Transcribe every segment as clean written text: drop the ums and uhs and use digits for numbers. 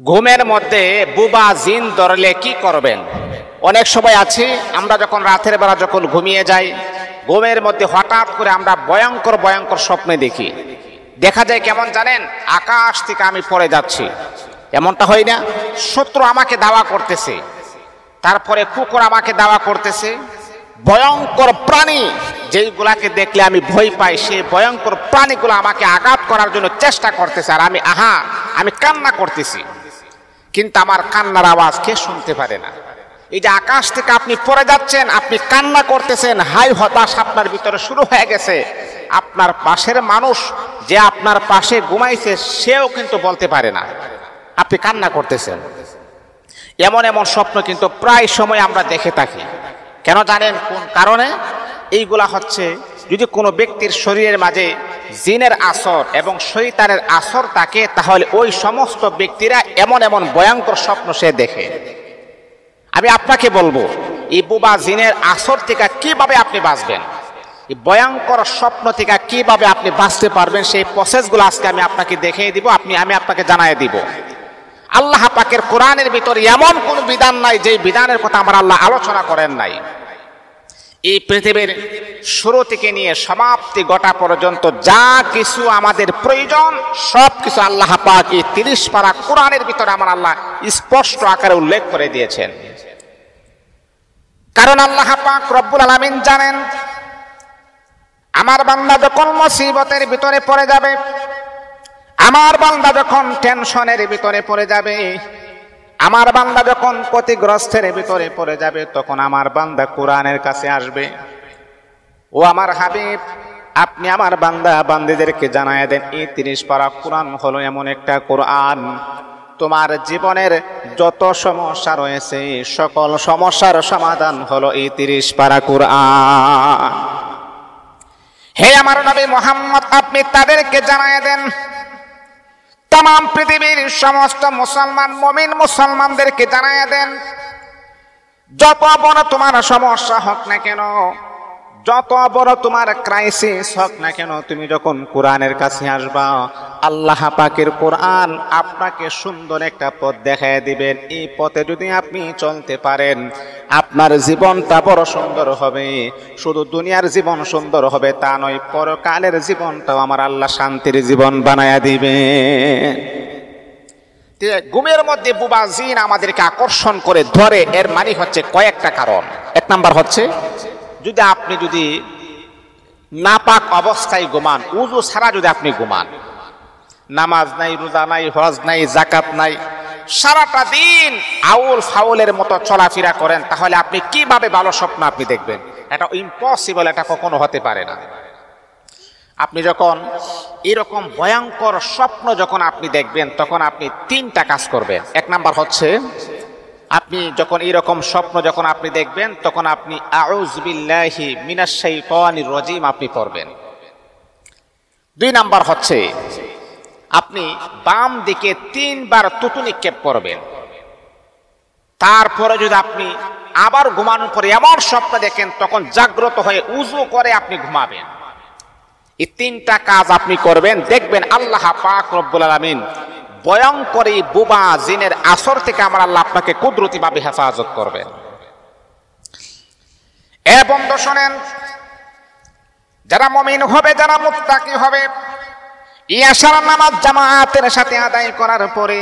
ঘুমের মধ্যে বুবা জিন ধরলে কি করবেন? অনেক সময় আছে আমরা যখন রাতের বেলা যখন ঘুমিয়ে যাই, ঘুমের মধ্যে হঠাৎ করে আমরা ভয়ঙ্কর ভয়ঙ্কর স্বপ্নে দেখি। দেখা যায় কেমন জানেন? আকাশ থেকে আমি পড়ে যাচ্ছি, এমনটা হয় না? শত্রু আমাকে দাওয়া করতেছে, তারপরে কুকুর আমাকে দাওয়া করতেছে, ভয়ঙ্কর প্রাণী যেইগুলাকে দেখলে আমি ভয় পাই, সেই ভয়ঙ্কর প্রাণীগুলো আমাকে আঘাত করার জন্য চেষ্টা করতেছে, আর আমি কান্না করতেছি, কিন্তু আমার কান্নার আওয়াজ কে শুনতে পারে না। এই যে আকাশ থেকে আপনি পড়ে যাচ্ছেন, আপনি কান্না করতেছেন, হাই হতাশ আপনার ভিতরে শুরু হয়ে গেছে। আপনার পাশের মানুষ যে আপনার পাশে ঘুমাইছে সেও কিন্তু বলতে পারে না আপনি কান্না করতেছেন। এমন এমন স্বপ্ন কিন্তু প্রায় সময় আমরা দেখে থাকি। কেন জানেন কোন কারণে? এইগুলা হচ্ছে যদি কোনো ব্যক্তির শরীরের মাঝে জিনের আসর এবং শয়তানের আসর থাকে, তাহলে ওই সমস্ত ব্যক্তিরা এমন এমন ভয়ঙ্কর স্বপ্ন সে দেখে। আমি আপনাকে বলবো, এই বুবা জিনের আসর থেকে কিভাবে আপনি বাঁচবেন, এই ভয়ঙ্কর স্বপ্ন থেকে কিভাবে আপনি বাঁচতে পারবেন, সেই প্রসেসগুলো আজকে আমি আপনাকে দেখিয়ে দিব, আমি আপনাকে জানাই দিব। আল্লাহ পাকের কোরআনের ভিতরে এমন কোন বিধান নাই যে বিধানের কথা আমার আল্লাহ আলোচনা করেন নাই। এই পৃথিবীর শুরু থেকে নিয়ে সমাপ্তি ঘটা পর্যন্ত যা কিছু আমাদের প্রয়োজন সব কিছু আল্লাহ পাক এই 30 পারা কোরআনের ভিতরে আমার আল্লাহ স্পষ্ট আকারে উল্লেখ করে দিয়েছেন। কারণ আল্লাহ পাক রব্বুল আলামিন জানেন, আমার বান্দা যখন মুসিবতের ভিতরে পড়ে যাবে, আমার বান্দা যখন টেনশনের ভিতরে পড়ে যাবে, আমার বান্দা যখন ক্ষতিগ্রস্তের ভিতরে পড়ে যাবে, তখন আমার বান্দা কোরআনের কাছে আসবে। ও আমার হাবিব, আপনি আমার বান্দা বান্দীদেরকে জানায় দেন, এই 30 পারা কোরআন হলো এমন একটা কোরআন, তোমার জীবনের যত সমস্যা রয়েছে সকল সমস্যার সমাধান হলো এই 30 পারা কোরআন। হে আমার নবী মুহাম্মদ, আপনি তাদেরকে জানায় দেন, তাম পৃথিবীর সমস্ত মুসলমান মুমিন মুসলমানদেরকে জানায় দেন, যত বড় তোমার সমস্যা হোক না কেন, যত বড় তোমার ক্রাইসিস হোক না কেন, তুমি যখন কোরআনের কাছে আসবা, আল্লাহ পাকের কোরআন আপনাকে সুন্দর একটা পথ দেখায় দিবেন। এই পথে যদি আপনি চলতে পারেন, আপনার জীবনটা বড় সুন্দর হবে। শুধু দুনিয়ার জীবন সুন্দর হবে তা নয়, পরকালের জীবনটাও আমার আল্লাহ শান্তির জীবন বানায়া দিবেন। ঘুমের মধ্যে বুবা জিন আমাদেরকে আকর্ষণ করে ধরে, এর মানে হচ্ছে কয়েকটা কারণ। এক নাম্বার হচ্ছে, যদি নাপাক অবস্থায় ঘুমান, উযু ছাড়া যদি আপনি ঘুমান, নামাজ নাই, রোজা নাই, হজ নাই, যাকাত নাই, সারাটা দিন আউল ফাউলের মতো চলাফেরা করেন, তাহলে আপনি কিভাবে ভালো স্বপ্ন আপনি দেখবেন? এটা ইম্পসিবল, এটা কখনো হতে পারে না। আপনি যখন এরকম ভয়ঙ্কর স্বপ্ন যখন আপনি দেখবেন, তখন আপনি 3টা কাজ করবেন। এক নাম্বার হচ্ছে, আপনি যখন এরকম স্বপ্ন যখন আপনি দেখবেন, তখন আপনি আউযু বিল্লাহি মিনাশ শাইতানির রাজিম আপনি পড়বেন। 2 নাম্বার হচ্ছে, আপনি বাম দিকে 3 বার থুতু নিক্ষেপ করবেন। তারপরে যদি আপনি আবার ঘুমানোর পরে এমন স্বপ্ন দেখেন, তখন জাগ্রত হয়ে উযু করে আপনি ঘুমাবেন। এই 3টা কাজ আপনি করবেন, দেখবেন আল্লাহ পাক রব্বুল আলামিন ভয়ঙ্কর এই বুবা জিনের আসর থেকে আমার আল্লাহ আপনাকে কুদরতিভাবে হেফাজত করবেন। বন্ধু শোনেন, যারা মুমিন হবে, যারা মুত্তাকি হবে, ইয়াশার নামাজ জামাতের সাথে আদায় করার পরে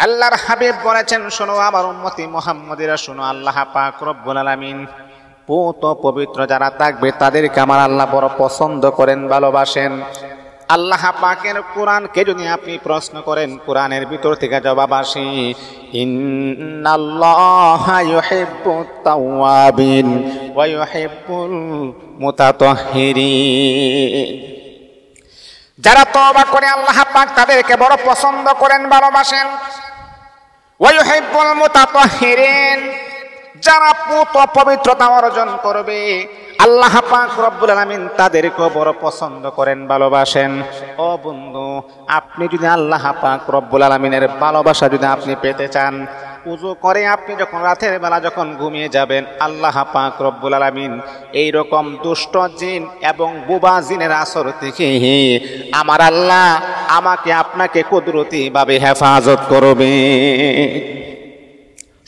আল্লাহর হাবিব বলেছেন, শোনো আমার উম্মতি মুহাম্মাদিরা, শোনো, আল্লাহ পাক রব্বুল আলামিন পুত পবিত্র যারা থাকবে তাদেরকে আমার আল্লাহ বড় পছন্দ করেন, ভালোবাসেন। আল্লাহ পাকের কোরআনকে যদি আপনি প্রশ্ন করেন, কোরআনের ভিতর থেকে জবাব আসে, ইন্নাল্লাহা ইউহিব্বুত তাওয়াবিন ওয়া ইউহিব্বুল মুতাতাহহিরিন। যারা তওবা করে আল্লাহ পাক তাদেরকে বড় পছন্দ করেন, ভালোবাসেন। ওয়া ইউহিব্বুল মুতাতাহহিরিন, যারা পুত পবিত্রতা অর্জন করবে আল্লাহ পাক রব্বুল আলামিন তাদেরকে বড় পছন্দ করেন, ভালোবাসেন। ও বন্ধু, আপনি যদি আল্লাহ পাক রব্বুল আলামিনের ভালোবাসা যদি আপনি পেতে চান, উযু করে আপনি যখন রাতের বেলা যখন ঘুমিয়ে যাবেন, আল্লাহ পাক রব্বুল আলামিন এই রকম দুষ্ট জিন এবং বুবা জিনের আসর থেকে আমার আল্লাহ আমাকে আপনাকে কুদরতি ভাবে হেফাজত করবে।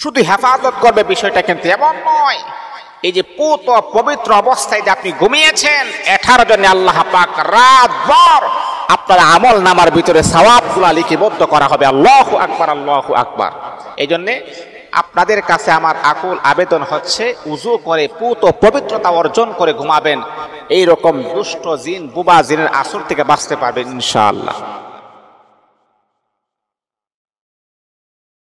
শুধু হেফাজত করবে বিষয়টা কিন্তু এমন নয়, এই যে পুত পবিত্র অবস্থায় যে আপনি ঘুমিয়েছেন এটার জন্য আল্লাহ পাক রাত ভর আপনার আমল নামার ভিতরে সওয়াবগুলো লিপিবদ্ধ করা হবে। আল্লাহু আকবার, আল্লাহু আকবার। এই জন্যে আপনাদের কাছে আমার আকুল আবেদন হচ্ছে, উযু করে পুত পবিত্রতা অর্জন করে ঘুমাবেন, এই রকম দুষ্ট জিন বুবা জিনের আসর থেকে বাঁচতে পারবেন ইনশাআল্লাহ।